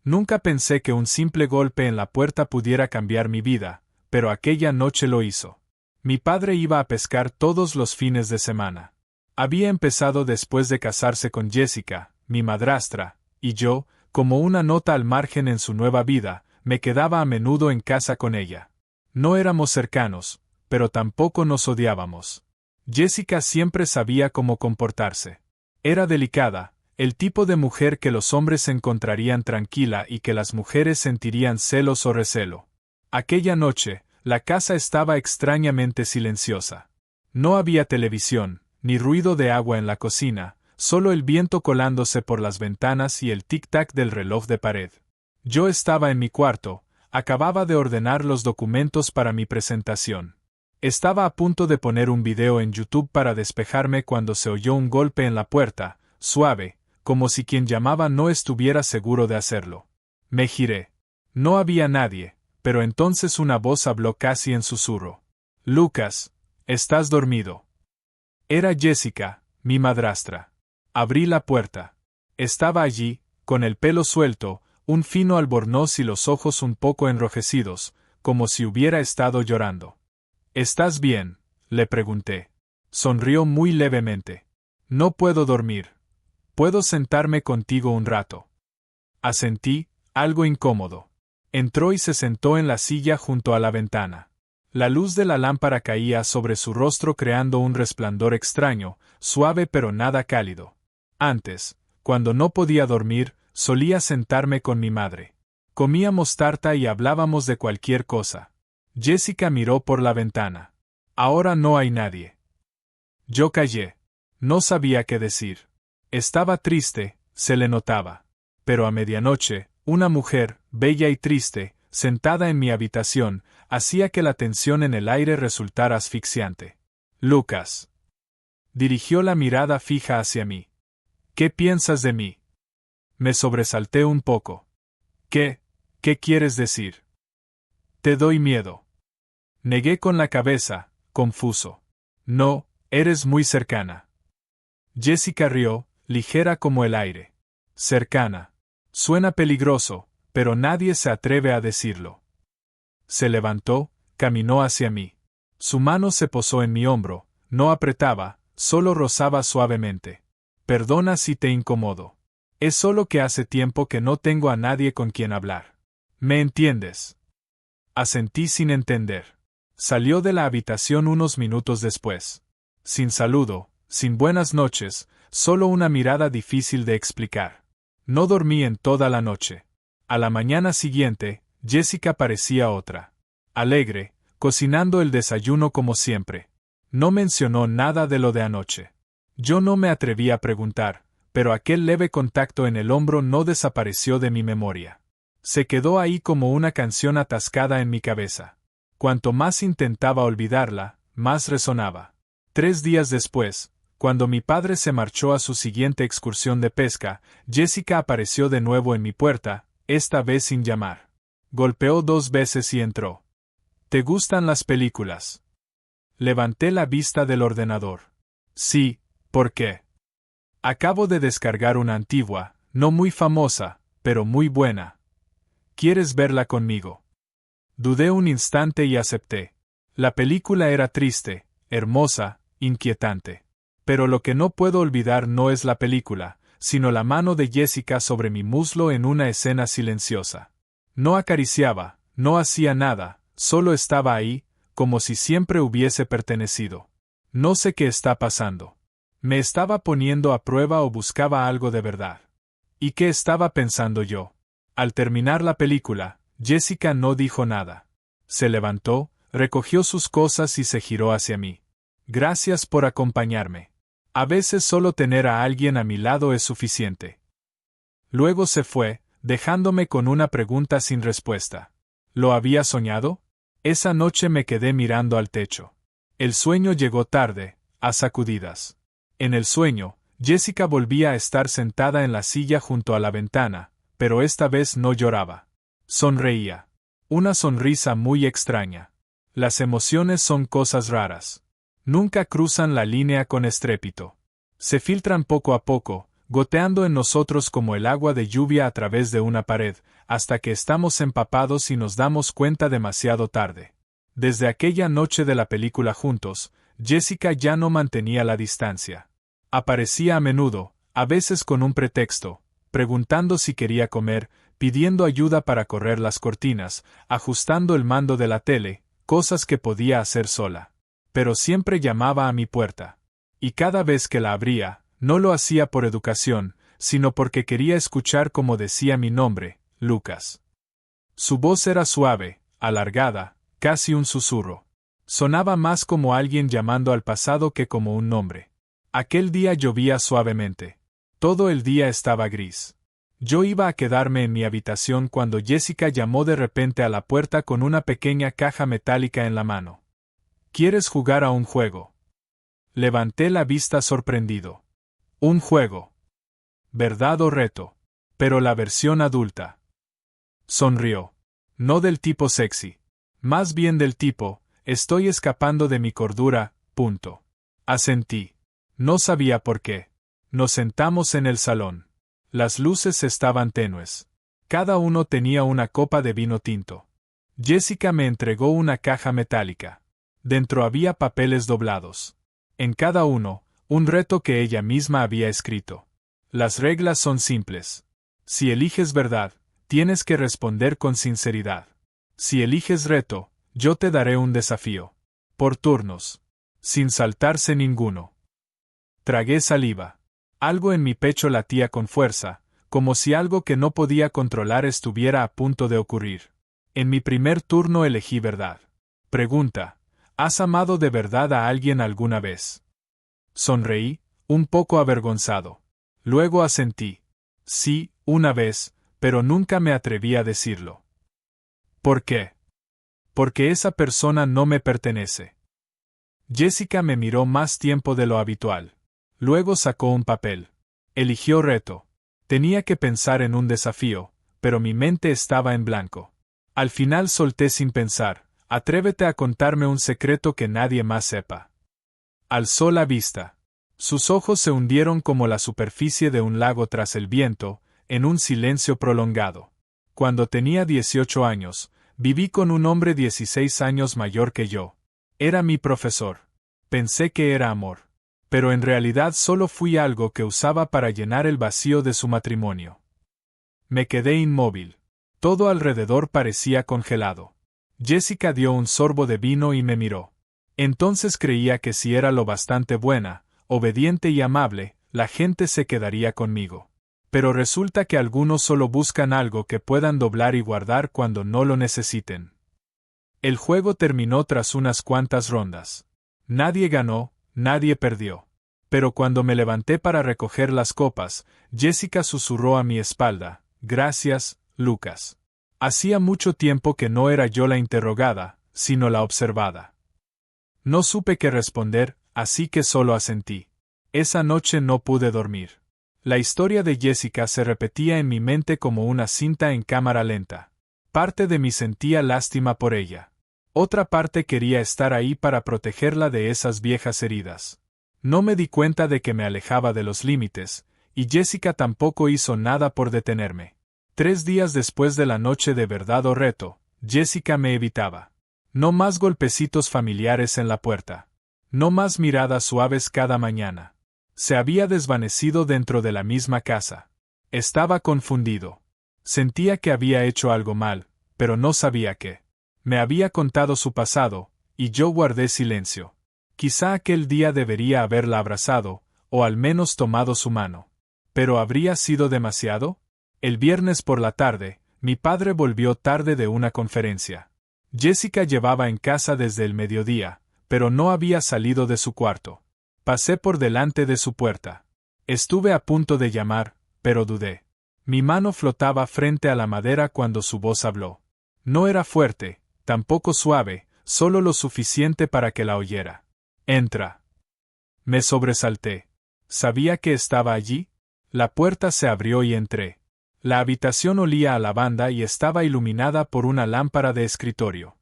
Nunca pensé que un simple golpe en la puerta pudiera cambiar mi vida, pero aquella noche lo hizo. Mi padre iba a pescar todos los fines de semana. Había empezado después de casarse con Jessica, mi madrastra, y yo, como una nota al margen en su nueva vida, me quedaba a menudo en casa con ella. No éramos cercanos, pero tampoco nos odiábamos. Jessica siempre sabía cómo comportarse. Era delicada, el tipo de mujer que los hombres encontrarían tranquila y que las mujeres sentirían celos o recelo. Aquella noche, la casa estaba extrañamente silenciosa. No había televisión, ni ruido de agua en la cocina, solo el viento colándose por las ventanas y el tic-tac del reloj de pared. Yo estaba en mi cuarto, acababa de ordenar los documentos para mi presentación. Estaba a punto de poner un video en YouTube para despejarme cuando se oyó un golpe en la puerta, suave, como si quien llamaba no estuviera seguro de hacerlo. Me giré. No había nadie, pero entonces una voz habló casi en susurro. «Lucas, ¿estás dormido?» Era Jessica, mi madrastra. Abrí la puerta. Estaba allí, con el pelo suelto, un fino albornoz y los ojos un poco enrojecidos, como si hubiera estado llorando. «¿Estás bien?», le pregunté. Sonrió muy levemente. «No puedo dormir. ¿Puedo sentarme contigo un rato?». Asentí, algo incómodo. Entró y se sentó en la silla junto a la ventana. La luz de la lámpara caía sobre su rostro creando un resplandor extraño, suave pero nada cálido. Antes, cuando no podía dormir, solía sentarme con mi madre. Comíamos tarta y hablábamos de cualquier cosa. Jessica miró por la ventana. «Ahora no hay nadie». Yo callé. No sabía qué decir. Estaba triste, se le notaba. Pero a medianoche, una mujer, bella y triste, sentada en mi habitación, hacía que la tensión en el aire resultara asfixiante. «Lucas». Dirigió la mirada fija hacia mí. «¿Qué piensas de mí?». Me sobresalté un poco. «¿Qué quieres decir?». «Te doy miedo». Negué con la cabeza, confuso. «No, eres muy cercana». Jessica rió, ligera como el aire. «Cercana. Suena peligroso, pero nadie se atreve a decirlo». Se levantó, caminó hacia mí. Su mano se posó en mi hombro, no apretaba, solo rozaba suavemente. «Perdona si te incomodo. Es solo que hace tiempo que no tengo a nadie con quien hablar. ¿Me entiendes?». Asentí sin entender. Salió de la habitación unos minutos después. Sin saludo, sin buenas noches, solo una mirada difícil de explicar. No dormí en toda la noche. A la mañana siguiente, Jessica parecía otra. Alegre, cocinando el desayuno como siempre. No mencionó nada de lo de anoche. Yo no me atreví a preguntar, pero aquel leve contacto en el hombro no desapareció de mi memoria. Se quedó ahí como una canción atascada en mi cabeza. Cuanto más intentaba olvidarla, más resonaba. 3 días después, cuando mi padre se marchó a su siguiente excursión de pesca, Jessica apareció de nuevo en mi puerta, esta vez sin llamar. Golpeó 2 veces y entró. «¿Te gustan las películas?». Levanté la vista del ordenador. «Sí, ¿por qué?». «Acabo de descargar una antigua, no muy famosa, pero muy buena. ¿Quieres verla conmigo?». Dudé un instante y acepté. La película era triste, hermosa, inquietante. Pero lo que no puedo olvidar no es la película, sino la mano de Jessica sobre mi muslo en una escena silenciosa. No acariciaba, no hacía nada, solo estaba ahí, como si siempre hubiese pertenecido. No sé qué está pasando. ¿Me estaba poniendo a prueba o buscaba algo de verdad? ¿Y qué estaba pensando yo? Al terminar la película, Jessica no dijo nada. Se levantó, recogió sus cosas y se giró hacia mí. «Gracias por acompañarme. A veces solo tener a alguien a mi lado es suficiente». Luego se fue, dejándome con una pregunta sin respuesta. ¿Lo había soñado? Esa noche me quedé mirando al techo. El sueño llegó tarde, a sacudidas. En el sueño, Jessica volvía a estar sentada en la silla junto a la ventana, pero esta vez no lloraba. Sonreía. Una sonrisa muy extraña. Las emociones son cosas raras. Nunca cruzan la línea con estrépito. Se filtran poco a poco, goteando en nosotros como el agua de lluvia a través de una pared, hasta que estamos empapados y nos damos cuenta demasiado tarde. Desde aquella noche de la película juntos, Jessica ya no mantenía la distancia. Aparecía a menudo, a veces con un pretexto, preguntando si quería comer, pidiendo ayuda para correr las cortinas, ajustando el mando de la tele, cosas que podía hacer sola. Pero siempre llamaba a mi puerta. Y cada vez que la abría, no lo hacía por educación, sino porque quería escuchar cómo decía mi nombre, Lucas. Su voz era suave, alargada, casi un susurro. Sonaba más como alguien llamando al pasado que como un nombre. Aquel día llovía suavemente. Todo el día estaba gris. Yo iba a quedarme en mi habitación cuando Jessica llamó de repente a la puerta con una pequeña caja metálica en la mano. ¿Quieres jugar a un juego? Levanté la vista sorprendido. Un juego. ¿Verdad o reto? Pero la versión adulta. Sonrió. No del tipo sexy. Más bien del tipo, estoy escapando de mi cordura, punto. Asentí. No sabía por qué. Nos sentamos en el salón. Las luces estaban tenues. Cada uno tenía una copa de vino tinto. Jessica me entregó una caja metálica. Dentro había papeles doblados. En cada uno, un reto que ella misma había escrito. Las reglas son simples. Si eliges verdad, tienes que responder con sinceridad. Si eliges reto, yo te daré un desafío. Por turnos. Sin saltarse ninguno. Tragué saliva. Algo en mi pecho latía con fuerza, como si algo que no podía controlar estuviera a punto de ocurrir. En mi primer turno elegí verdad. Pregunta: ¿has amado de verdad a alguien alguna vez? Sonreí, un poco avergonzado. Luego asentí. Sí, una vez, pero nunca me atreví a decirlo. ¿Por qué? Porque esa persona no me pertenece. Jessica me miró más tiempo de lo habitual. Luego sacó un papel. Eligió reto. Tenía que pensar en un desafío, pero mi mente estaba en blanco. Al final solté sin pensar: atrévete a contarme un secreto que nadie más sepa. Alzó la vista. Sus ojos se hundieron como la superficie de un lago tras el viento, en un silencio prolongado. Cuando tenía 18 años, viví con un hombre 16 años mayor que yo. Era mi profesor. Pensé que era amor. Pero en realidad solo fui algo que usaba para llenar el vacío de su matrimonio. Me quedé inmóvil. Todo alrededor parecía congelado. Jessica dio un sorbo de vino y me miró. Entonces creía que si era lo bastante buena, obediente y amable, la gente se quedaría conmigo. Pero resulta que algunos solo buscan algo que puedan doblar y guardar cuando no lo necesiten. El juego terminó tras unas cuantas rondas. Nadie ganó, nadie perdió. Pero cuando me levanté para recoger las copas, Jessica susurró a mi espalda: gracias, Lucas. Hacía mucho tiempo que no era yo la interrogada, sino la observada. No supe qué responder, así que solo asentí. Esa noche no pude dormir. La historia de Jessica se repetía en mi mente como una cinta en cámara lenta. Parte de mí sentía lástima por ella. Otra parte quería estar ahí para protegerla de esas viejas heridas. No me di cuenta de que me alejaba de los límites, y Jessica tampoco hizo nada por detenerme. 3 días después de la noche de verdad o reto, Jessica me evitaba. No más golpecitos familiares en la puerta. No más miradas suaves cada mañana. Se había desvanecido dentro de la misma casa. Estaba confundido. Sentía que había hecho algo mal, pero no sabía qué. Me había contado su pasado, y yo guardé silencio. Quizá aquel día debería haberla abrazado, o al menos tomado su mano. ¿Pero habría sido demasiado? El viernes por la tarde, mi padre volvió tarde de una conferencia. Jessica llevaba en casa desde el mediodía, pero no había salido de su cuarto. Pasé por delante de su puerta. Estuve a punto de llamar, pero dudé. Mi mano flotaba frente a la madera cuando su voz habló. No era fuerte, tampoco suave, solo lo suficiente para que la oyera. Entra. Me sobresalté. ¿Sabía que estaba allí? La puerta se abrió y entré. La habitación olía a lavanda y estaba iluminada por una lámpara de escritorio.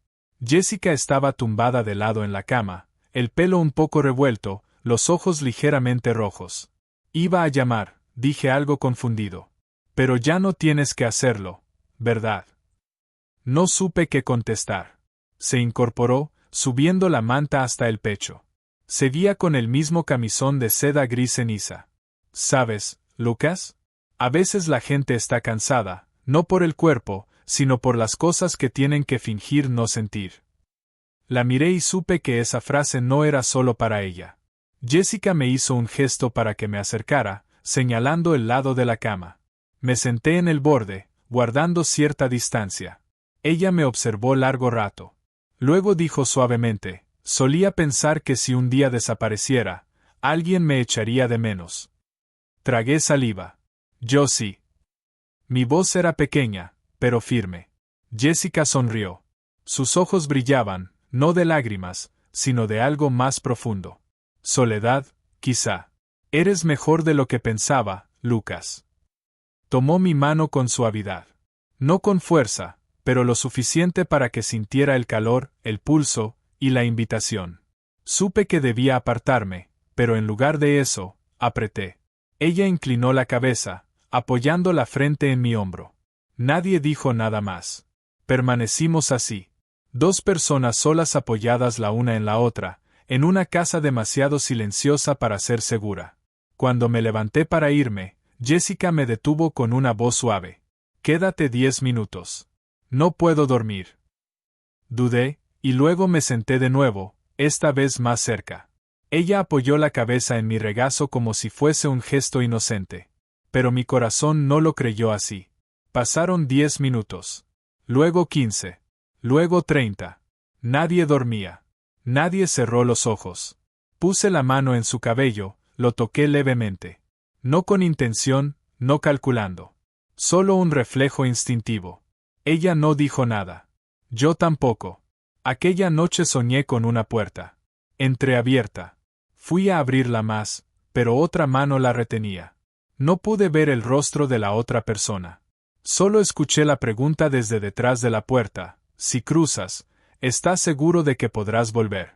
Jessica estaba tumbada de lado en la cama, el pelo un poco revuelto, los ojos ligeramente rojos. Iba a llamar, dije algo confundido. Pero ya no tienes que hacerlo, ¿verdad? No supe qué contestar. Se incorporó, subiendo la manta hasta el pecho. Seguía con el mismo camisón de seda gris ceniza. ¿Sabes, Lucas? A veces la gente está cansada, no por el cuerpo, sino por las cosas que tienen que fingir no sentir. La miré y supe que esa frase no era solo para ella. Jessica me hizo un gesto para que me acercara, señalando el lado de la cama. Me senté en el borde, guardando cierta distancia. Ella me observó largo rato. Luego dijo suavemente, solía pensar que si un día desapareciera, alguien me echaría de menos. Tragué saliva. Yo sí. Mi voz era pequeña, pero firme. Jessica sonrió. Sus ojos brillaban, no de lágrimas, sino de algo más profundo. Soledad, quizá. Eres mejor de lo que pensaba, Lucas. Tomó mi mano con suavidad. No con fuerza, pero lo suficiente para que sintiera el calor, el pulso, y la invitación. Supe que debía apartarme, pero en lugar de eso, apreté. Ella inclinó la cabeza, apoyando la frente en mi hombro. Nadie dijo nada más. Permanecimos así. Dos personas solas apoyadas la una en la otra, en una casa demasiado silenciosa para ser segura. Cuando me levanté para irme, Jessica me detuvo con una voz suave. Quédate 10 minutos. No puedo dormir. Dudé, y luego me senté de nuevo, esta vez más cerca. Ella apoyó la cabeza en mi regazo como si fuese un gesto inocente. Pero mi corazón no lo creyó así. Pasaron 10 minutos. Luego 15. Luego 30. Nadie dormía. Nadie cerró los ojos. Puse la mano en su cabello, lo toqué levemente. No con intención, no calculando. Solo un reflejo instintivo. Ella no dijo nada. Yo tampoco. Aquella noche soñé con una puerta. Entreabierta. Fui a abrirla más, pero otra mano la retenía. No pude ver el rostro de la otra persona. Solo escuché la pregunta desde detrás de la puerta. Si cruzas, ¿estás seguro de que podrás volver?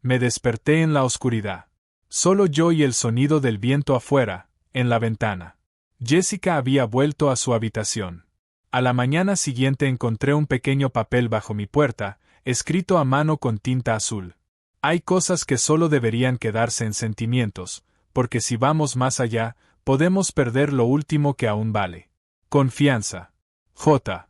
Me desperté en la oscuridad. Solo yo y el sonido del viento afuera, en la ventana. Jessica había vuelto a su habitación. A la mañana siguiente encontré un pequeño papel bajo mi puerta, escrito a mano con tinta azul. Hay cosas que solo deberían quedarse en sentimientos, porque si vamos más allá, podemos perder lo último que aún vale. Confianza. J.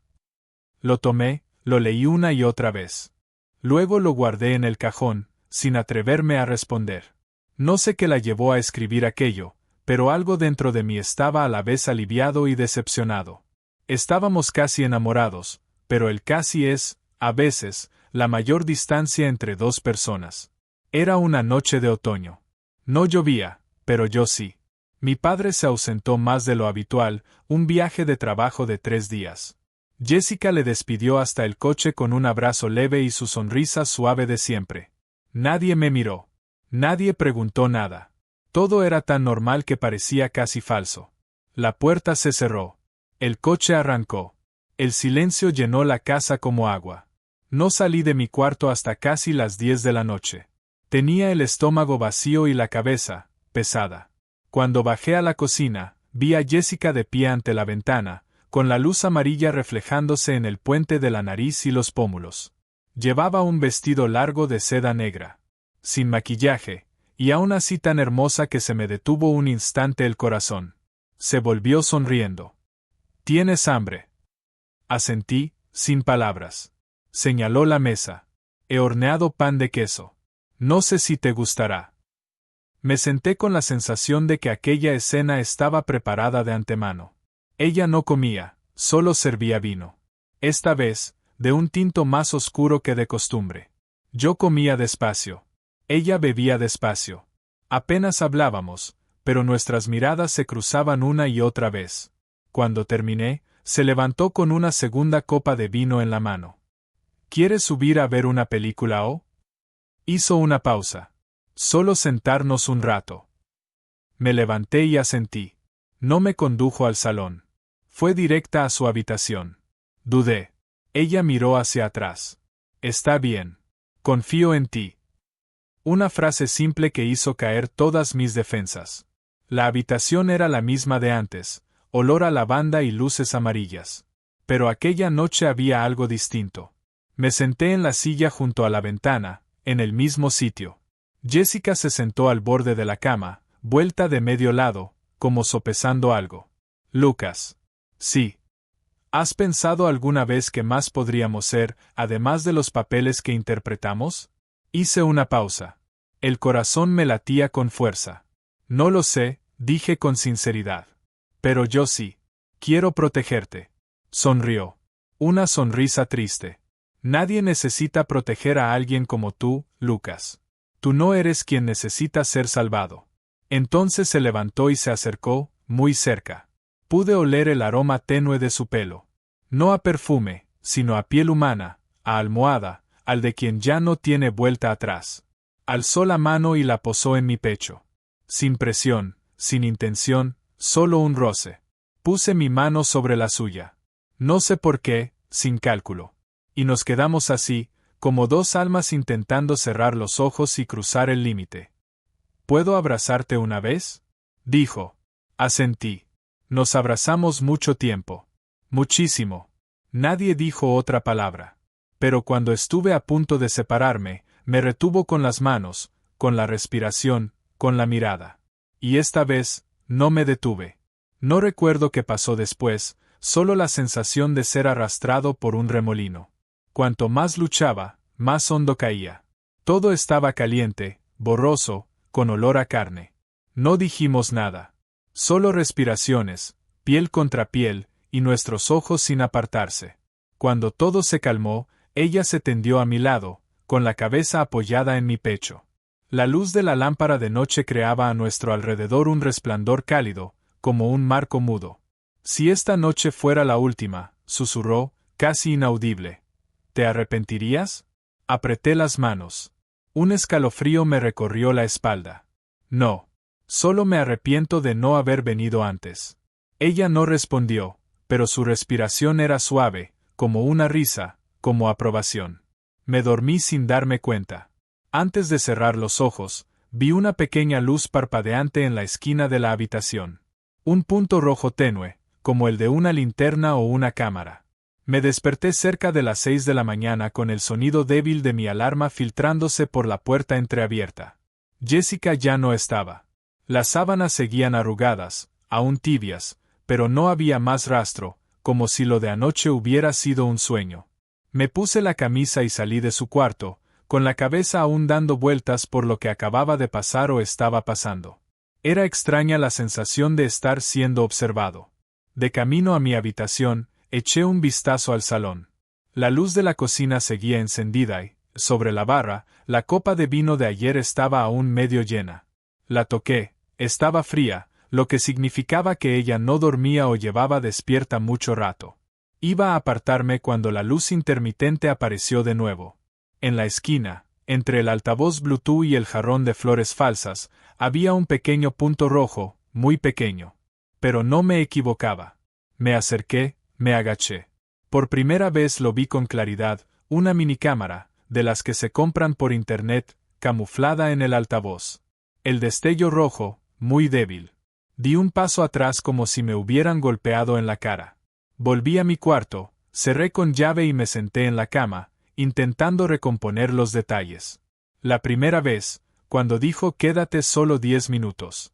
Lo tomé, lo leí una y otra vez. Luego lo guardé en el cajón, sin atreverme a responder. No sé qué la llevó a escribir aquello, pero algo dentro de mí estaba a la vez aliviado y decepcionado. Estábamos casi enamorados, pero el casi es, a veces, la mayor distancia entre dos personas. Era una noche de otoño. No llovía, pero yo sí. Mi padre se ausentó más de lo habitual, un viaje de trabajo de 3 días. Jessica le despidió hasta el coche con un abrazo leve y su sonrisa suave de siempre. Nadie me miró. Nadie preguntó nada. Todo era tan normal que parecía casi falso. La puerta se cerró. El coche arrancó. El silencio llenó la casa como agua. No salí de mi cuarto hasta casi las 10 de la noche. Tenía el estómago vacío y la cabeza, pesada. Cuando bajé a la cocina, vi a Jessica de pie ante la ventana, con la luz amarilla reflejándose en el puente de la nariz y los pómulos. Llevaba un vestido largo de seda negra. Sin maquillaje, y aún así tan hermosa que se me detuvo un instante el corazón. Se volvió sonriendo. ¿Tienes hambre? Asentí, sin palabras. Señaló la mesa. He horneado pan de queso. No sé si te gustará. Me senté con la sensación de que aquella escena estaba preparada de antemano. Ella no comía, solo servía vino. Esta vez, de un tinto más oscuro que de costumbre. Yo comía despacio. Ella bebía despacio. Apenas hablábamos, pero nuestras miradas se cruzaban una y otra vez. Cuando terminé, se levantó con una segunda copa de vino en la mano. ¿Quieres subir a ver una película o? Hizo una pausa. Solo sentarnos un rato. Me levanté y asentí. No me condujo al salón. Fue directa a su habitación. Dudé. Ella miró hacia atrás. Está bien. Confío en ti. Una frase simple que hizo caer todas mis defensas. La habitación era la misma de antes, olor a lavanda y luces amarillas. Pero aquella noche había algo distinto. Me senté en la silla junto a la ventana, en el mismo sitio. Jessica se sentó al borde de la cama, vuelta de medio lado, como sopesando algo. Lucas. Sí. ¿Has pensado alguna vez qué más podríamos ser, además de los papeles que interpretamos? Hice una pausa. El corazón me latía con fuerza. No lo sé, dije con sinceridad. Pero yo sí. Quiero protegerte. Sonrió. Una sonrisa triste. Nadie necesita proteger a alguien como tú, Lucas. Tú no eres quien necesita ser salvado. Entonces se levantó y se acercó, muy cerca. Pude oler el aroma tenue de su pelo. No a perfume, sino a piel humana, a almohada, al de quien ya no tiene vuelta atrás. Alzó la mano y la posó en mi pecho. Sin presión, sin intención, solo un roce. Puse mi mano sobre la suya. No sé por qué, sin cálculo. Y nos quedamos así, como dos almas intentando cerrar los ojos y cruzar el límite. ¿Puedo abrazarte una vez? Dijo. Asentí. Nos abrazamos mucho tiempo. Muchísimo. Nadie dijo otra palabra. Pero cuando estuve a punto de separarme, me retuvo con las manos, con la respiración, con la mirada. Y esta vez, no me detuve. No recuerdo qué pasó después, solo la sensación de ser arrastrado por un remolino. Cuanto más luchaba, más hondo caía. Todo estaba caliente, borroso, con olor a carne. No dijimos nada. Solo respiraciones, piel contra piel, y nuestros ojos sin apartarse. Cuando todo se calmó, ella se tendió a mi lado, con la cabeza apoyada en mi pecho. La luz de la lámpara de noche creaba a nuestro alrededor un resplandor cálido, como un marco mudo. Si esta noche fuera la última, susurró, casi inaudible. ¿Te arrepentirías? Apreté las manos. Un escalofrío me recorrió la espalda. No. Solo me arrepiento de no haber venido antes. Ella no respondió, pero su respiración era suave, como una risa, como aprobación. Me dormí sin darme cuenta. Antes de cerrar los ojos, vi una pequeña luz parpadeante en la esquina de la habitación. Un punto rojo tenue, como el de una linterna o una cámara. Me desperté cerca de las 6 de la mañana con el sonido débil de mi alarma filtrándose por la puerta entreabierta. Jessica ya no estaba. Las sábanas seguían arrugadas, aún tibias, pero no había más rastro, como si lo de anoche hubiera sido un sueño. Me puse la camisa y salí de su cuarto, con la cabeza aún dando vueltas por lo que acababa de pasar o estaba pasando. Era extraña la sensación de estar siendo observado. De camino a mi habitación, eché un vistazo al salón. La luz de la cocina seguía encendida y, sobre la barra, la copa de vino de ayer estaba aún medio llena. La toqué, estaba fría, lo que significaba que ella no dormía o llevaba despierta mucho rato. Iba a apartarme cuando la luz intermitente apareció de nuevo. En la esquina, entre el altavoz Bluetooth y el jarrón de flores falsas, había un pequeño punto rojo, muy pequeño. Pero no me equivocaba. Me acerqué, me agaché. Por primera vez lo vi con claridad, una minicámara, de las que se compran por internet, camuflada en el altavoz. El destello rojo, muy débil. Di un paso atrás como si me hubieran golpeado en la cara. Volví a mi cuarto, cerré con llave y me senté en la cama, intentando recomponer los detalles. La primera vez, cuando dijo quédate solo 10 minutos.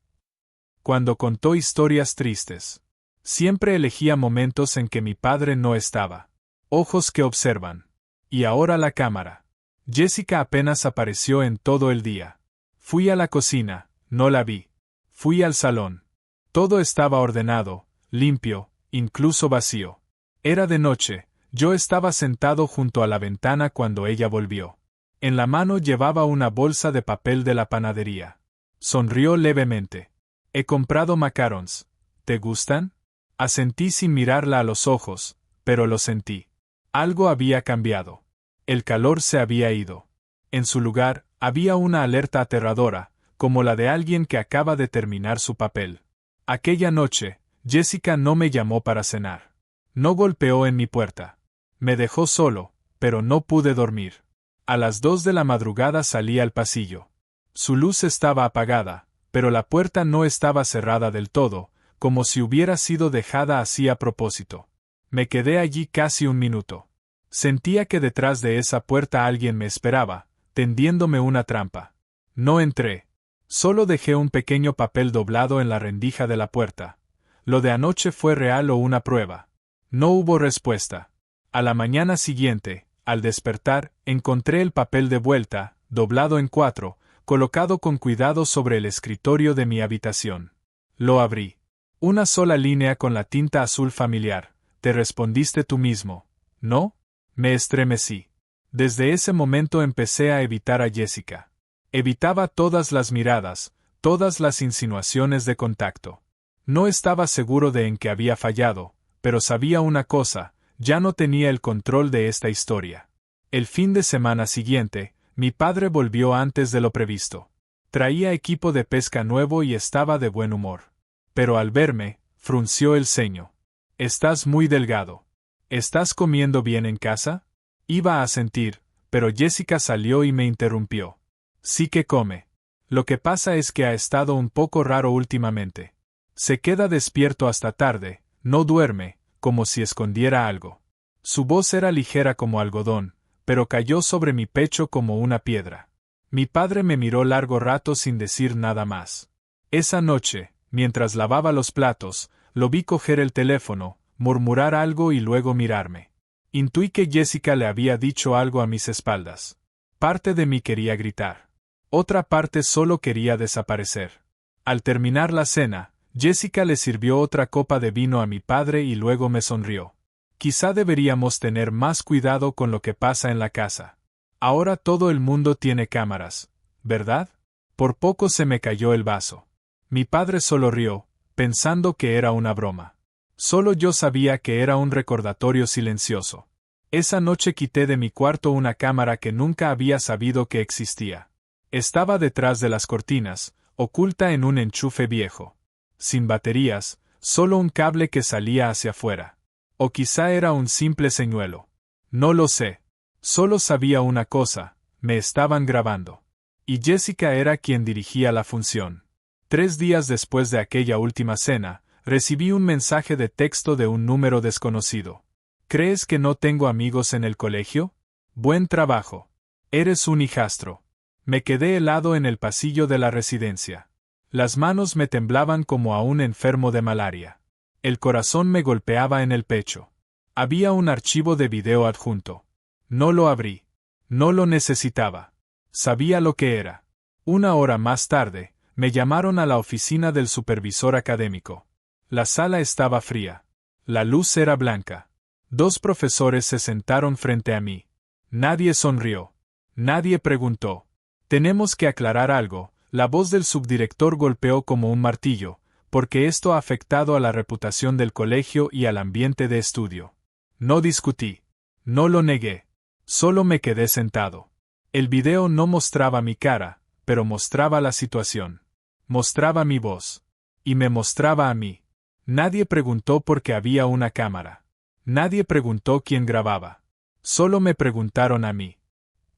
Cuando contó historias tristes. Siempre elegía momentos en que mi padre no estaba. Ojos que observan. Y ahora la cámara. Jessica apenas apareció en todo el día. Fui a la cocina, no la vi. Fui al salón. Todo estaba ordenado, limpio, incluso vacío. Era de noche, yo estaba sentado junto a la ventana cuando ella volvió. En la mano llevaba una bolsa de papel de la panadería. Sonrió levemente. He comprado macarons. ¿Te gustan? Asentí sin mirarla a los ojos, pero lo sentí. Algo había cambiado. El calor se había ido. En su lugar, había una alerta aterradora, como la de alguien que acaba de terminar su papel. Aquella noche, Jessica no me llamó para cenar. No golpeó en mi puerta. Me dejó solo, pero no pude dormir. A las 2 de la madrugada salí al pasillo. Su luz estaba apagada, pero la puerta no estaba cerrada del todo, como si hubiera sido dejada así a propósito. Me quedé allí casi un minuto. Sentía que detrás de esa puerta alguien me esperaba, tendiéndome una trampa. No entré. Solo dejé un pequeño papel doblado en la rendija de la puerta. ¿Lo de anoche fue real o una prueba? No hubo respuesta. A la mañana siguiente, al despertar, encontré el papel de vuelta, doblado en 4, colocado con cuidado sobre el escritorio de mi habitación. Lo abrí. Una sola línea con la tinta azul familiar. Te respondiste tú mismo, ¿no? Me estremecí. Desde ese momento empecé a evitar a Jessica. Evitaba todas las miradas, todas las insinuaciones de contacto. No estaba seguro de en qué había fallado, pero sabía una cosa, ya no tenía el control de esta historia. El fin de semana siguiente, mi padre volvió antes de lo previsto. Traía equipo de pesca nuevo y estaba de buen humor. Pero al verme, frunció el ceño. «Estás muy delgado. ¿Estás comiendo bien en casa?» Iba a asentir, pero Jessica salió y me interrumpió. «Sí que come. Lo que pasa es que ha estado un poco raro últimamente. Se queda despierto hasta tarde, no duerme, como si escondiera algo». Su voz era ligera como algodón, pero cayó sobre mi pecho como una piedra. Mi padre me miró largo rato sin decir nada más. Esa noche, mientras lavaba los platos, lo vi coger el teléfono, murmurar algo y luego mirarme. Intuí que Jessica le había dicho algo a mis espaldas. Parte de mí quería gritar. Otra parte solo quería desaparecer. Al terminar la cena, Jessica le sirvió otra copa de vino a mi padre y luego me sonrió. Quizá deberíamos tener más cuidado con lo que pasa en la casa. Ahora todo el mundo tiene cámaras, ¿verdad? Por poco se me cayó el vaso. Mi padre solo rió, pensando que era una broma. Solo yo sabía que era un recordatorio silencioso. Esa noche quité de mi cuarto una cámara que nunca había sabido que existía. Estaba detrás de las cortinas, oculta en un enchufe viejo. Sin baterías, solo un cable que salía hacia afuera. O quizá era un simple señuelo. No lo sé. Solo sabía una cosa, me estaban grabando. Y Jessica era quien dirigía la función. 3 días después de aquella última cena, recibí un mensaje de texto de un número desconocido. ¿Crees que no tengo amigos en el colegio? Buen trabajo. Eres un hijastro. Me quedé helado en el pasillo de la residencia. Las manos me temblaban como a un enfermo de malaria. El corazón me golpeaba en el pecho. Había un archivo de video adjunto. No lo abrí. No lo necesitaba. Sabía lo que era. 1 hora más tarde, me llamaron a la oficina del supervisor académico. La sala estaba fría. La luz era blanca. 2 profesores se sentaron frente a mí. Nadie sonrió. Nadie preguntó. «Tenemos que aclarar algo», la voz del subdirector golpeó como un martillo, porque esto ha afectado a la reputación del colegio y al ambiente de estudio. No discutí. No lo negué. Solo me quedé sentado. El video no mostraba mi cara, pero mostraba la situación. Mostraba mi voz. Y me mostraba a mí. Nadie preguntó por qué había una cámara. Nadie preguntó quién grababa. Solo me preguntaron a mí.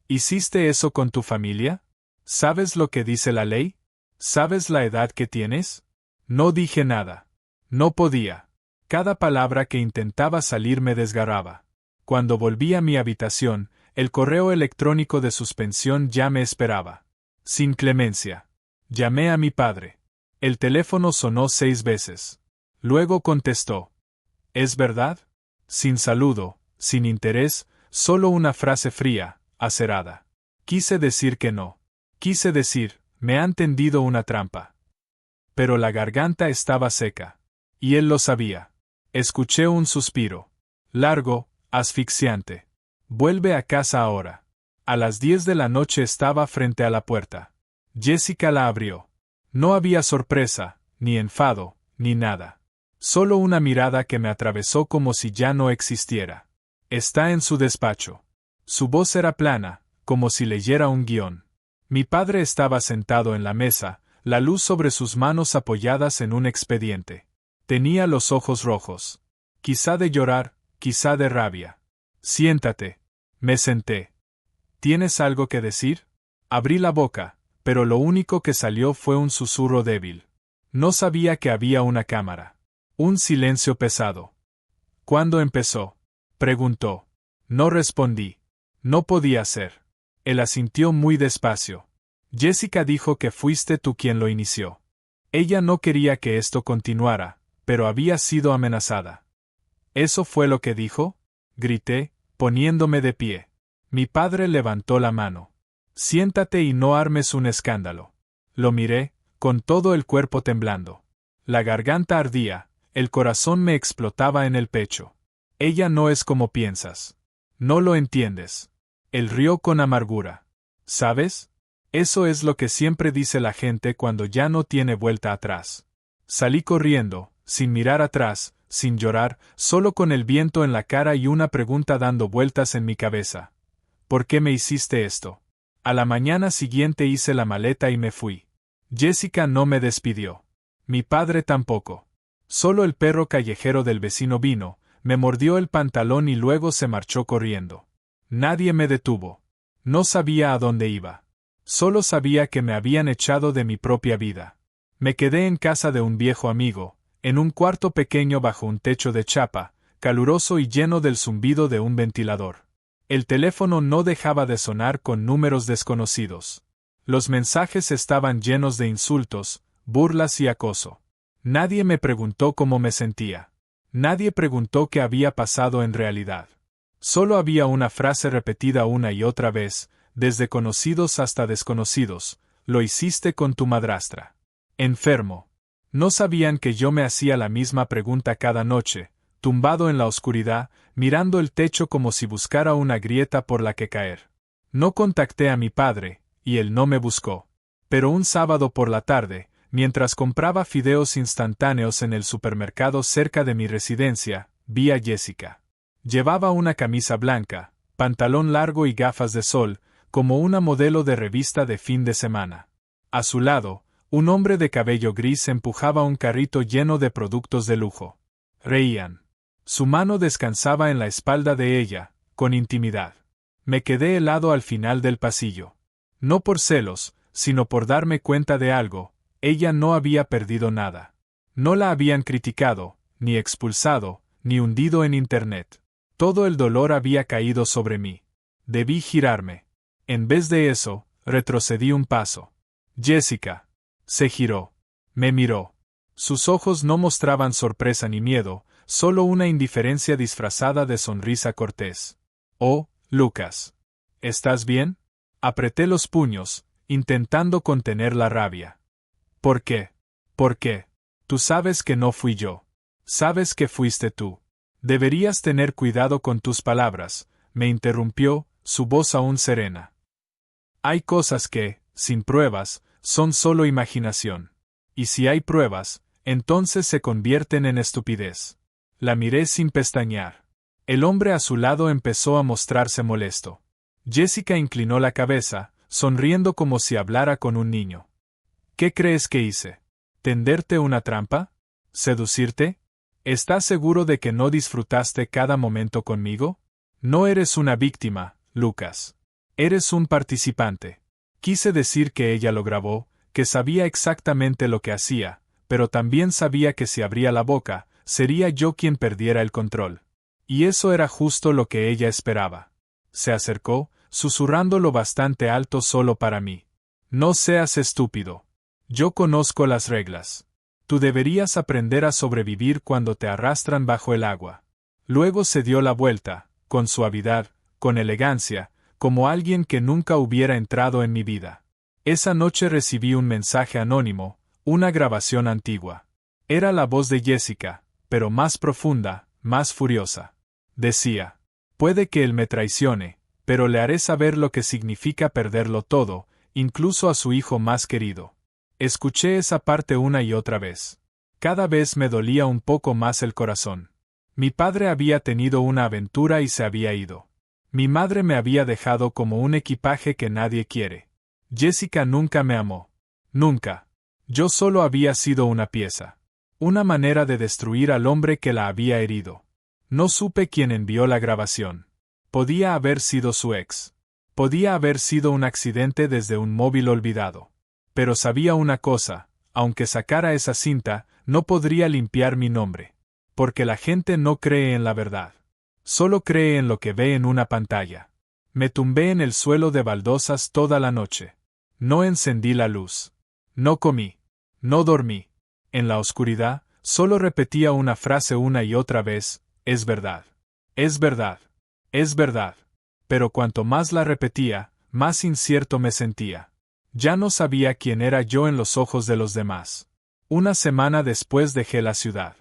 ¿Hiciste eso con tu familia? ¿Sabes lo que dice la ley? ¿Sabes la edad que tienes? No dije nada. No podía. Cada palabra que intentaba salir me desgarraba. Cuando volví a mi habitación, el correo electrónico de suspensión ya me esperaba. Sin clemencia. Llamé a mi padre. El teléfono sonó 6 veces. Luego contestó. ¿Es verdad? Sin saludo, sin interés, solo una frase fría, acerada. Quise decir que no. Quise decir, me han tendido una trampa. Pero la garganta estaba seca. Y él lo sabía. Escuché un suspiro. Largo, asfixiante. Vuelve a casa ahora. A las 10 de la noche estaba frente a la puerta. Jessica la abrió. No había sorpresa, ni enfado, ni nada. Solo una mirada que me atravesó como si ya no existiera. Está en su despacho. Su voz era plana, como si leyera un guión. Mi padre estaba sentado en la mesa, la luz sobre sus manos apoyadas en un expediente. Tenía los ojos rojos. Quizá de llorar, quizá de rabia. Siéntate. Me senté. ¿Tienes algo que decir? Abrí la boca, pero lo único que salió fue un susurro débil. No sabía que había una cámara. Un silencio pesado. ¿Cuándo empezó?, preguntó. No respondí. No podía ser. Él asintió muy despacio. Jessica dijo que fuiste tú quien lo inició. Ella no quería que esto continuara, pero había sido amenazada. ¿Eso fue lo que dijo?, grité, poniéndome de pie. Mi padre levantó la mano. Siéntate y no armes un escándalo. Lo miré, con todo el cuerpo temblando. La garganta ardía, el corazón me explotaba en el pecho. Ella no es como piensas. No lo entiendes. Él rió con amargura. ¿Sabes? Eso es lo que siempre dice la gente cuando ya no tiene vuelta atrás. Salí corriendo, sin mirar atrás, sin llorar, solo con el viento en la cara y una pregunta dando vueltas en mi cabeza. ¿Por qué me hiciste esto? A la mañana siguiente hice la maleta y me fui. Jessica no me despidió. Mi padre tampoco. Solo el perro callejero del vecino vino, me mordió el pantalón y luego se marchó corriendo. Nadie me detuvo. No sabía a dónde iba. Solo sabía que me habían echado de mi propia vida. Me quedé en casa de un viejo amigo, en un cuarto pequeño bajo un techo de chapa, caluroso y lleno del zumbido de un ventilador. El teléfono no dejaba de sonar con números desconocidos. Los mensajes estaban llenos de insultos, burlas y acoso. Nadie me preguntó cómo me sentía. Nadie preguntó qué había pasado en realidad. Solo había una frase repetida una y otra vez, desde conocidos hasta desconocidos: lo hiciste con tu madrastra. Enfermo. No sabían que yo me hacía la misma pregunta cada noche, tumbado en la oscuridad, mirando el techo como si buscara una grieta por la que caer. No contacté a mi padre, y él no me buscó. Pero un sábado por la tarde, mientras compraba fideos instantáneos en el supermercado cerca de mi residencia, vi a Jessica. Llevaba una camisa blanca, pantalón largo y gafas de sol, como una modelo de revista de fin de semana. A su lado, un hombre de cabello gris empujaba un carrito lleno de productos de lujo. Reían. Su mano descansaba en la espalda de ella, con intimidad. Me quedé helado al final del pasillo. No por celos, sino por darme cuenta de algo: ella no había perdido nada. No la habían criticado, ni expulsado, ni hundido en Internet. Todo el dolor había caído sobre mí. Debí girarme. En vez de eso, retrocedí un paso. Jessica. Se giró. Me miró. Sus ojos no mostraban sorpresa ni miedo, solo una indiferencia disfrazada de sonrisa cortés. Oh, Lucas. ¿Estás bien? Apreté los puños, intentando contener la rabia. ¿Por qué? ¿Por qué? Tú sabes que no fui yo. Sabes que fuiste tú. Deberías tener cuidado con tus palabras, me interrumpió, su voz aún serena. Hay cosas que, sin pruebas, son solo imaginación. Y si hay pruebas, entonces se convierten en estupidez. La miré sin pestañear. El hombre a su lado empezó a mostrarse molesto. Jessica inclinó la cabeza, sonriendo como si hablara con un niño. ¿Qué crees que hice? ¿Tenderte una trampa? ¿Seducirte? ¿Estás seguro de que no disfrutaste cada momento conmigo? No eres una víctima, Lucas. Eres un participante. Quise decir que ella lo grabó, que sabía exactamente lo que hacía, pero también sabía que si abría la boca, sería yo quien perdiera el control. Y eso era justo lo que ella esperaba. Se acercó, susurrando lo bastante alto solo para mí. No seas estúpido. Yo conozco las reglas. Tú deberías aprender a sobrevivir cuando te arrastran bajo el agua. Luego se dio la vuelta, con suavidad, con elegancia, como alguien que nunca hubiera entrado en mi vida. Esa noche recibí un mensaje anónimo, una grabación antigua. Era la voz de Jessica, pero más profunda, más furiosa. Decía: puede que él me traicione, pero le haré saber lo que significa perderlo todo, incluso a su hijo más querido. Escuché esa parte una y otra vez. Cada vez me dolía un poco más el corazón. Mi padre había tenido una aventura y se había ido. Mi madre me había dejado como un equipaje que nadie quiere. Jessica nunca me amó. Nunca. Yo solo había sido una pieza. Una manera de destruir al hombre que la había herido. No supe quién envió la grabación. Podía haber sido su ex. Podía haber sido un accidente desde un móvil olvidado. Pero sabía una cosa, aunque sacara esa cinta, no podría limpiar mi nombre. Porque la gente no cree en la verdad. Solo cree en lo que ve en una pantalla. Me tumbé en el suelo de baldosas toda la noche. No encendí la luz. No comí. No dormí. En la oscuridad, solo repetía una frase una y otra vez: es verdad. Es verdad. Es verdad. Pero cuanto más la repetía, más incierto me sentía. Ya no sabía quién era yo en los ojos de los demás. Una semana después dejé la ciudad.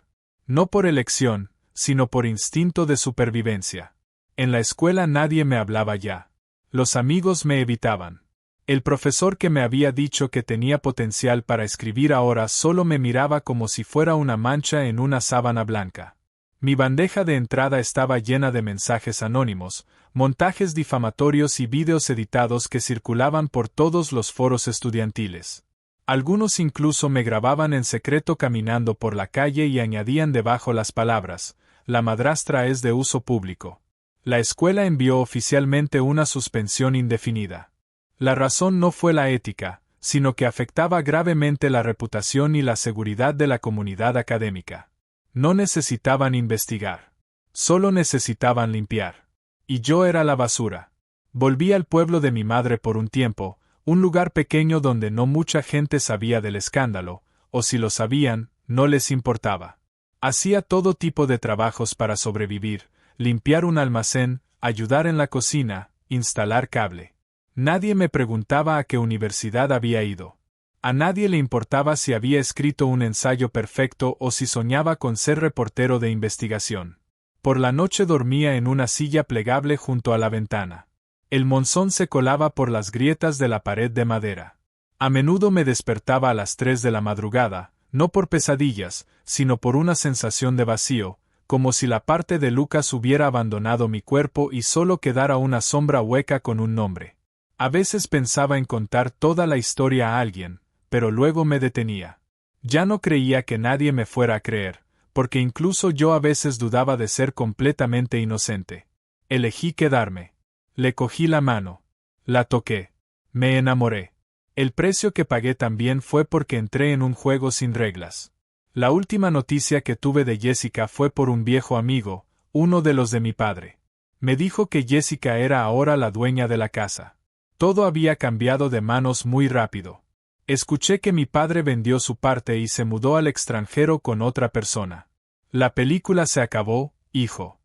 No por elección, sino por instinto de supervivencia. En la escuela nadie me hablaba ya. Los amigos me evitaban. El profesor que me había dicho que tenía potencial para escribir ahora solo me miraba como si fuera una mancha en una sábana blanca. Mi bandeja de entrada estaba llena de mensajes anónimos, montajes difamatorios y vídeos editados que circulaban por todos los foros estudiantiles. Algunos incluso me grababan en secreto caminando por la calle y añadían debajo las palabras: la madrastra es de uso público. La escuela envió oficialmente una suspensión indefinida. La razón no fue la ética, sino que afectaba gravemente la reputación y la seguridad de la comunidad académica. No necesitaban investigar. Solo necesitaban limpiar. Y yo era la basura. Volví al pueblo de mi madre por un tiempo, un lugar pequeño donde no mucha gente sabía del escándalo, o si lo sabían, no les importaba. Hacía todo tipo de trabajos para sobrevivir: limpiar un almacén, ayudar en la cocina, instalar cable. Nadie me preguntaba a qué universidad había ido. A nadie le importaba si había escrito un ensayo perfecto o si soñaba con ser reportero de investigación. Por la noche dormía en una silla plegable junto a la ventana. El monzón se colaba por las grietas de la pared de madera. A menudo me despertaba a las 3 de la madrugada, no por pesadillas, sino por una sensación de vacío, como si la parte de Lucas hubiera abandonado mi cuerpo y solo quedara una sombra hueca con un nombre. A veces pensaba en contar toda la historia a alguien, pero luego me detenía. Ya no creía que nadie me fuera a creer, porque incluso yo a veces dudaba de ser completamente inocente. Elegí quedarme. Le cogí la mano. La toqué. Me enamoré. El precio que pagué también fue porque entré en un juego sin reglas. La última noticia que tuve de Jessica fue por un viejo amigo, uno de los de mi padre. Me dijo que Jessica era ahora la dueña de la casa. Todo había cambiado de manos muy rápido. Escuché que mi padre vendió su parte y se mudó al extranjero con otra persona. La película se acabó, hijo.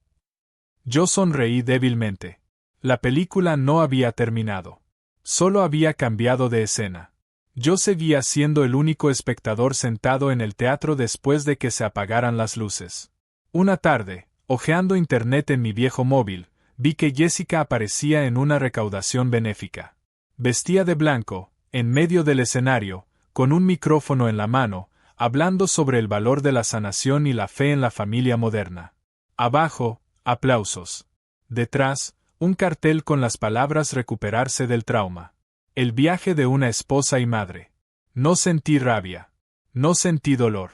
Yo sonreí débilmente. La película no había terminado. Solo había cambiado de escena. Yo seguía siendo el único espectador sentado en el teatro después de que se apagaran las luces. Una tarde, hojeando internet en mi viejo móvil, vi que Jessica aparecía en una recaudación benéfica. Vestía de blanco, en medio del escenario, con un micrófono en la mano, hablando sobre el valor de la sanación y la fe en la familia moderna. Abajo, aplausos. Detrás, un cartel con las palabras recuperarse del trauma. El viaje de una esposa y madre. No sentí rabia. No sentí dolor.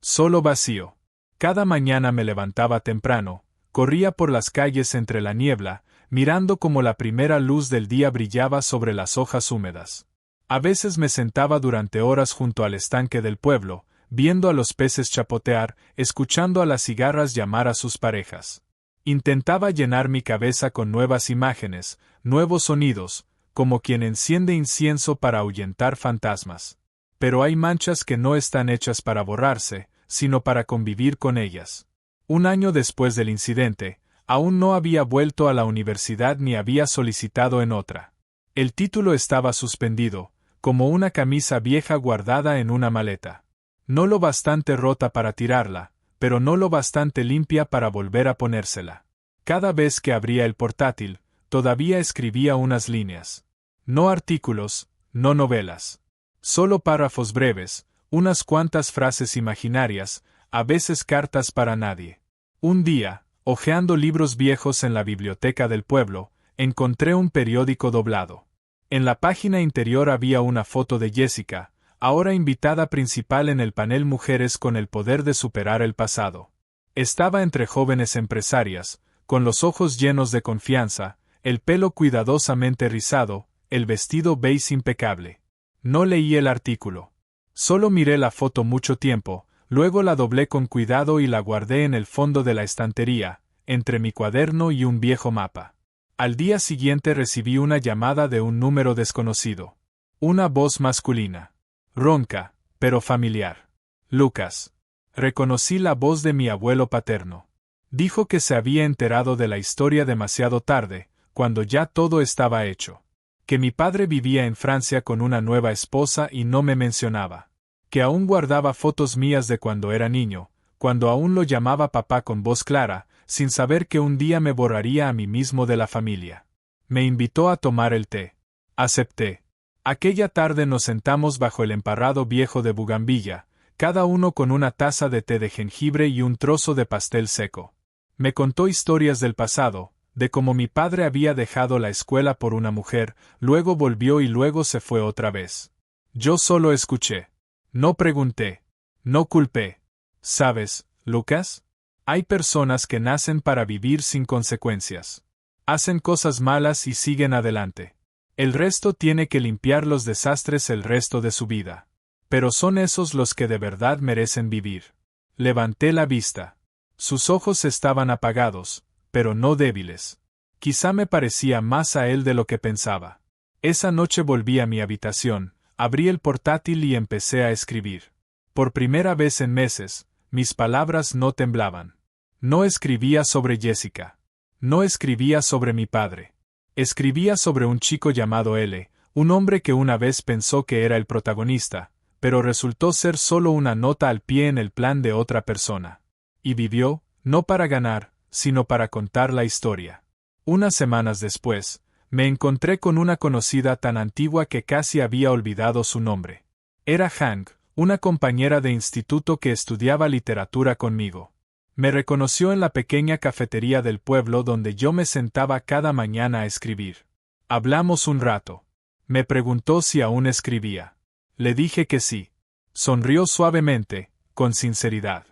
Solo vacío. Cada mañana me levantaba temprano, corría por las calles entre la niebla, mirando cómo la primera luz del día brillaba sobre las hojas húmedas. A veces me sentaba durante horas junto al estanque del pueblo, viendo a los peces chapotear, escuchando a las cigarras llamar a sus parejas. Intentaba llenar mi cabeza con nuevas imágenes, nuevos sonidos, como quien enciende incienso para ahuyentar fantasmas. Pero hay manchas que no están hechas para borrarse, sino para convivir con ellas. Un año después del incidente, aún no había vuelto a la universidad ni había solicitado en otra. El título estaba suspendido, como una camisa vieja guardada en una maleta. No lo bastante rota para tirarla, pero no lo bastante limpia para volver a ponérsela. Cada vez que abría el portátil, todavía escribía unas líneas. No artículos, no novelas. Solo párrafos breves, unas cuantas frases imaginarias, a veces cartas para nadie. Un día, hojeando libros viejos en la biblioteca del pueblo, encontré un periódico doblado. En la página interior había una foto de Jessica, ahora invitada principal en el panel Mujeres con el poder de superar el pasado. Estaba entre jóvenes empresarias, con los ojos llenos de confianza, el pelo cuidadosamente rizado, el vestido beige impecable. No leí el artículo. Solo miré la foto mucho tiempo, luego la doblé con cuidado y la guardé en el fondo de la estantería, entre mi cuaderno y un viejo mapa. Al día siguiente recibí una llamada de un número desconocido. Una voz masculina. Ronca, pero familiar. Lucas. Reconocí la voz de mi abuelo paterno. Dijo que se había enterado de la historia demasiado tarde, cuando ya todo estaba hecho. Que mi padre vivía en Francia con una nueva esposa y no me mencionaba. Que aún guardaba fotos mías de cuando era niño, cuando aún lo llamaba papá con voz clara, sin saber que un día me borraría a mí mismo de la familia. Me invitó a tomar el té. Acepté. Aquella tarde nos sentamos bajo el emparrado viejo de bugambilla, cada uno con una taza de té de jengibre y un trozo de pastel seco. Me contó historias del pasado, de cómo mi padre había dejado la escuela por una mujer, luego volvió y luego se fue otra vez. Yo solo escuché. No pregunté. No culpé. ¿Sabes, Lucas? Hay personas que nacen para vivir sin consecuencias. Hacen cosas malas y siguen adelante. El resto tiene que limpiar los desastres el resto de su vida. Pero son esos los que de verdad merecen vivir. Levanté la vista. Sus ojos estaban apagados, pero no débiles. Quizá me parecía más a él de lo que pensaba. Esa noche volví a mi habitación, abrí el portátil y empecé a escribir. Por primera vez en meses, mis palabras no temblaban. No escribía sobre Jessica. No escribía sobre mi padre. Escribía sobre un chico llamado L, un hombre que una vez pensó que era el protagonista, pero resultó ser solo una nota al pie en el plan de otra persona. Y vivió, no para ganar, sino para contar la historia. Unas semanas después, me encontré con una conocida tan antigua que casi había olvidado su nombre. Era Hank, una compañera de instituto que estudiaba literatura conmigo. Me reconoció en la pequeña cafetería del pueblo donde yo me sentaba cada mañana a escribir. Hablamos un rato. Me preguntó si aún escribía. Le dije que sí. Sonrió suavemente, con sinceridad.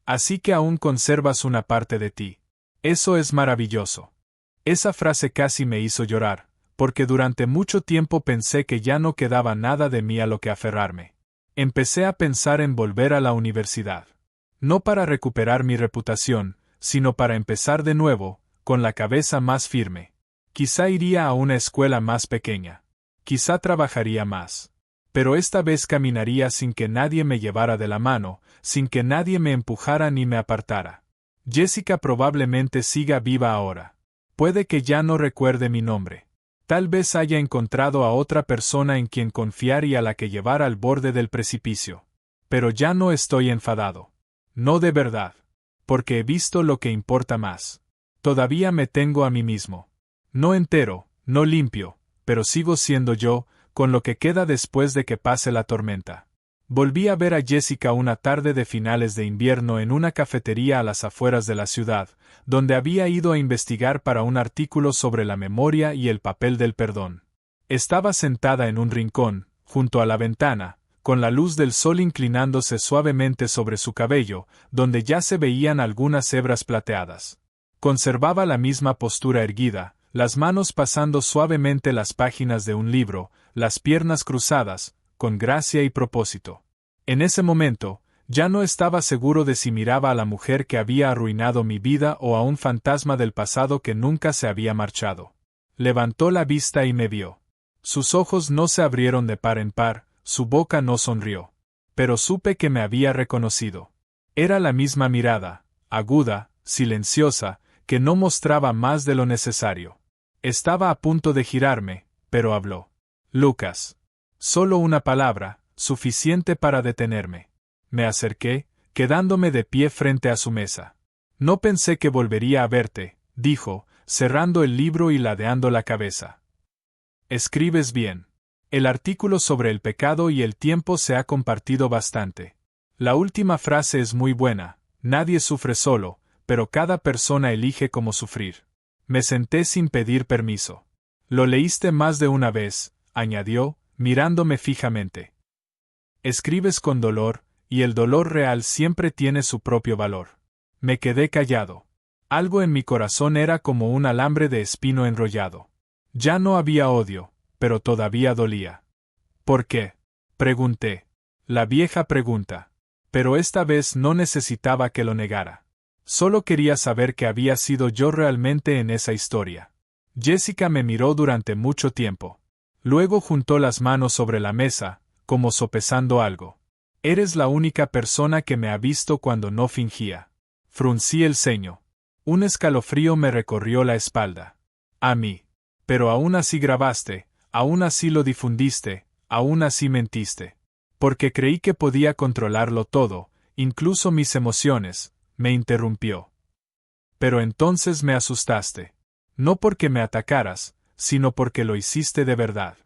Así que aún conservas una parte de ti. Eso es maravilloso. Esa frase casi me hizo llorar, porque durante mucho tiempo pensé que ya no quedaba nada de mí a lo que aferrarme. Empecé a pensar en volver a la universidad. No para recuperar mi reputación, sino para empezar de nuevo, con la cabeza más firme. Quizá iría a una escuela más pequeña. Quizá trabajaría más. Pero esta vez caminaría sin que nadie me llevara de la mano, sin que nadie me empujara ni me apartara. Jessica probablemente siga viva ahora. Puede que ya no recuerde mi nombre. Tal vez haya encontrado a otra persona en quien confiar y a la que llevar al borde del precipicio. Pero ya no estoy enfadado. No de verdad. Porque he visto lo que importa más. Todavía me tengo a mí mismo. No entero, no limpio, pero sigo siendo yo, con lo que queda después de que pase la tormenta. Volví a ver a Jessica una tarde de finales de invierno en una cafetería a las afueras de la ciudad, donde había ido a investigar para un artículo sobre la memoria y el papel del perdón. Estaba sentada en un rincón, junto a la ventana, con la luz del sol inclinándose suavemente sobre su cabello, donde ya se veían algunas hebras plateadas. Conservaba la misma postura erguida, las manos pasando suavemente las páginas de un libro, las piernas cruzadas, con gracia y propósito. En ese momento, ya no estaba seguro de si miraba a la mujer que había arruinado mi vida o a un fantasma del pasado que nunca se había marchado. Levantó la vista y me vio. Sus ojos no se abrieron de par en par, su boca no sonrió. Pero supe que me había reconocido. Era la misma mirada, aguda, silenciosa, que no mostraba más de lo necesario. Estaba a punto de girarme, pero habló. Lucas. Solo una palabra, suficiente para detenerme. Me acerqué, quedándome de pie frente a su mesa. No pensé que volvería a verte, dijo, cerrando el libro y ladeando la cabeza. Escribes bien. El artículo sobre el pecado y el tiempo se ha compartido bastante. La última frase es muy buena, nadie sufre solo, pero cada persona elige cómo sufrir. Me senté sin pedir permiso. Lo leíste más de una vez, añadió, mirándome fijamente. Escribes con dolor, y el dolor real siempre tiene su propio valor. Me quedé callado. Algo en mi corazón era como un alambre de espino enrollado. Ya no había odio, pero todavía dolía. ¿Por qué? Pregunté. La vieja pregunta. Pero esta vez no necesitaba que lo negara. Solo quería saber que había sido yo realmente en esa historia. Jessica me miró durante mucho tiempo. Luego juntó las manos sobre la mesa, como sopesando algo. Eres la única persona que me ha visto cuando no fingía. Fruncí el ceño. Un escalofrío me recorrió la espalda. A mí. Pero aún así grabaste, aún así lo difundiste, aún así mentiste. Porque creí que podía controlarlo todo, incluso mis emociones, me interrumpió. Pero entonces me asustaste. No porque me atacaras, sino porque lo hiciste de verdad.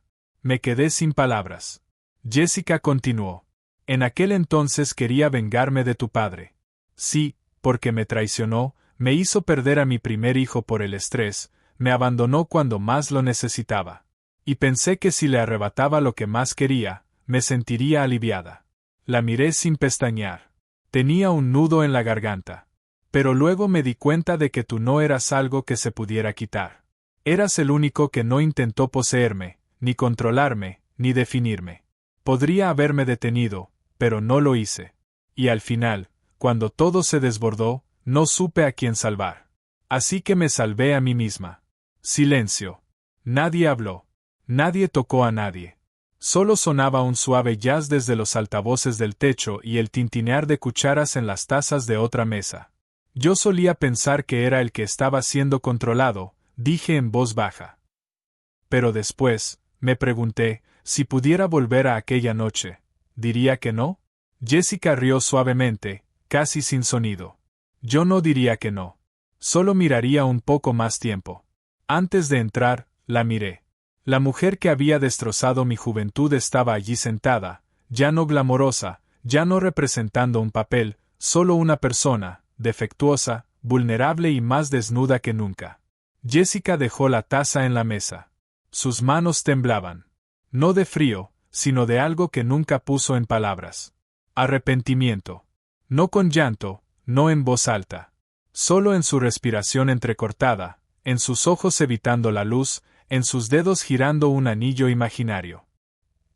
Me quedé sin palabras. Jessica continuó. En aquel entonces quería vengarme de tu padre. Sí, porque me traicionó, me hizo perder a mi primer hijo por el estrés, me abandonó cuando más lo necesitaba. Y pensé que si le arrebataba lo que más quería, me sentiría aliviada. La miré sin pestañear. Tenía un nudo en la garganta. Pero luego me di cuenta de que tú no eras algo que se pudiera quitar. Eras el único que no intentó poseerme, ni controlarme, ni definirme. Podría haberme detenido, pero no lo hice. Y al final, cuando todo se desbordó, no supe a quién salvar. Así que me salvé a mí misma. Silencio. Nadie habló. Nadie tocó a nadie. Solo sonaba un suave jazz desde los altavoces del techo y el tintinear de cucharas en las tazas de otra mesa. Yo solía pensar que era el que estaba siendo controlado, dije en voz baja. Pero después, me pregunté, si pudiera volver a aquella noche, ¿diría que no? Jessica rió suavemente, casi sin sonido. Yo no diría que no. Solo miraría un poco más tiempo. Antes de entrar, la miré. La mujer que había destrozado mi juventud estaba allí sentada, ya no glamorosa, ya no representando un papel, solo una persona, defectuosa, vulnerable y más desnuda que nunca. Jessica dejó la taza en la mesa. Sus manos temblaban. No de frío, sino de algo que nunca puso en palabras. Arrepentimiento. No con llanto, no en voz alta. Solo en su respiración entrecortada, en sus ojos evitando la luz, en sus dedos girando un anillo imaginario.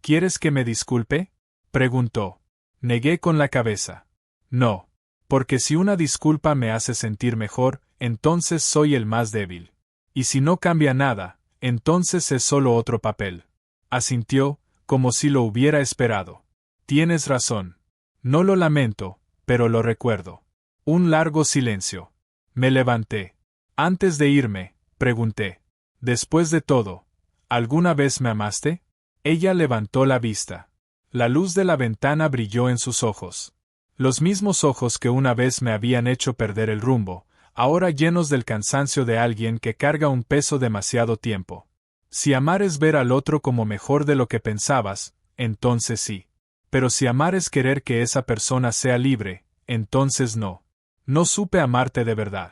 ¿Quieres que me disculpe?, preguntó. Negué con la cabeza. No. Porque si una disculpa me hace sentir mejor, entonces soy el más débil. Y si no cambia nada, entonces es solo otro papel. Asintió, como si lo hubiera esperado. Tienes razón. No lo lamento, pero lo recuerdo. Un largo silencio. Me levanté. Antes de irme, pregunté. Después de todo, ¿alguna vez me amaste? Ella levantó la vista. La luz de la ventana brilló en sus ojos. Los mismos ojos que una vez me habían hecho perder el rumbo, ahora llenos del cansancio de alguien que carga un peso demasiado tiempo. Si amar es ver al otro como mejor de lo que pensabas, entonces sí. Pero si amar es querer que esa persona sea libre, entonces no. No supe amarte de verdad.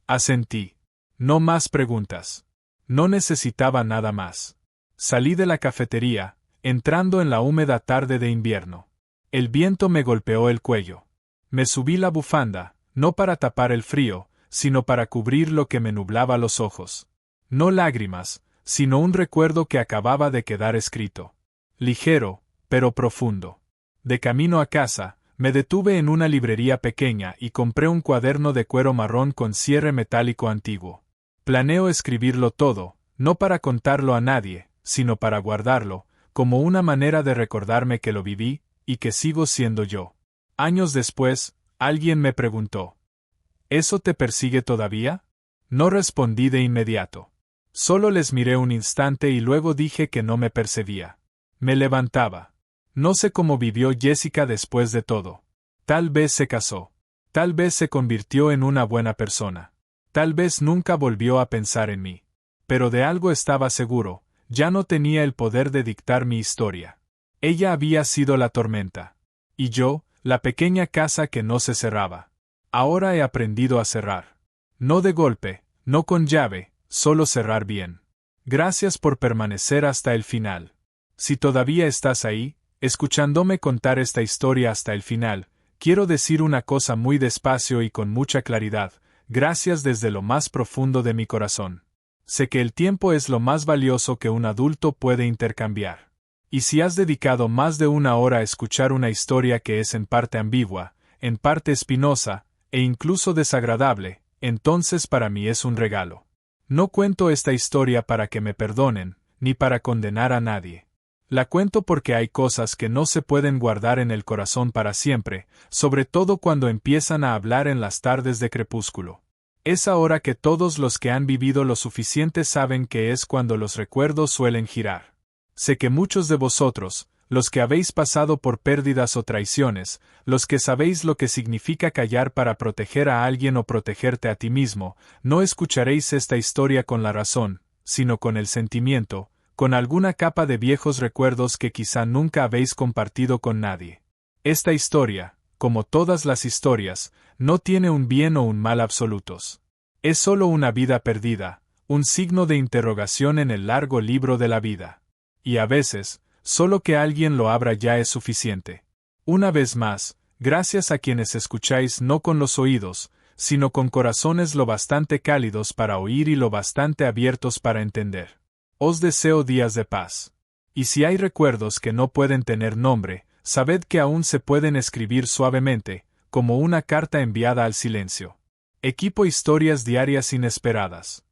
Asentí. No más preguntas. No necesitaba nada más. Salí de la cafetería, entrando en la húmeda tarde de invierno. El viento me golpeó el cuello. Me subí la bufanda, no para tapar el frío, sino para cubrir lo que me nublaba los ojos. No lágrimas, sino un recuerdo que acababa de quedar escrito. Ligero, pero profundo. De camino a casa, me detuve en una librería pequeña y compré un cuaderno de cuero marrón con cierre metálico antiguo. Planeo escribirlo todo, no para contarlo a nadie, sino para guardarlo, como una manera de recordarme que lo viví, y que sigo siendo yo. Años después, alguien me preguntó, ¿eso te persigue todavía? No respondí de inmediato. Solo les miré un instante y luego dije que no me perseguía. Me levantaba. No sé cómo vivió Jessica después de todo. Tal vez se casó. Tal vez se convirtió en una buena persona. Tal vez nunca volvió a pensar en mí. Pero de algo estaba seguro, ya no tenía el poder de dictar mi historia. Ella había sido la tormenta. Y yo, la pequeña casa que no se cerraba. Ahora he aprendido a cerrar. No de golpe, no con llave, solo cerrar bien. Gracias por permanecer hasta el final. Si todavía estás ahí, escuchándome contar esta historia hasta el final, quiero decir una cosa muy despacio y con mucha claridad. Gracias desde lo más profundo de mi corazón. Sé que el tiempo es lo más valioso que un adulto puede intercambiar. Y si has dedicado más de una hora a escuchar una historia que es en parte ambigua, en parte espinosa, e incluso desagradable, entonces para mí es un regalo. No cuento esta historia para que me perdonen, ni para condenar a nadie. La cuento porque hay cosas que no se pueden guardar en el corazón para siempre, sobre todo cuando empiezan a hablar en las tardes de crepúsculo. Es ahora que todos los que han vivido lo suficiente saben que es cuando los recuerdos suelen girar. Sé que muchos de vosotros, los que habéis pasado por pérdidas o traiciones, los que sabéis lo que significa callar para proteger a alguien o protegerte a ti mismo, no escucharéis esta historia con la razón, sino con el sentimiento, con alguna capa de viejos recuerdos que quizá nunca habéis compartido con nadie. Esta historia, como todas las historias, no tiene un bien o un mal absolutos. Es solo una vida perdida, un signo de interrogación en el largo libro de la vida. Y a veces, solo que alguien lo abra ya es suficiente. Una vez más, gracias a quienes escucháis no con los oídos, sino con corazones lo bastante cálidos para oír y lo bastante abiertos para entender. Os deseo días de paz. Y si hay recuerdos que no pueden tener nombre, sabed que aún se pueden escribir suavemente, como una carta enviada al silencio. Equipo Historias Diarias Inesperadas.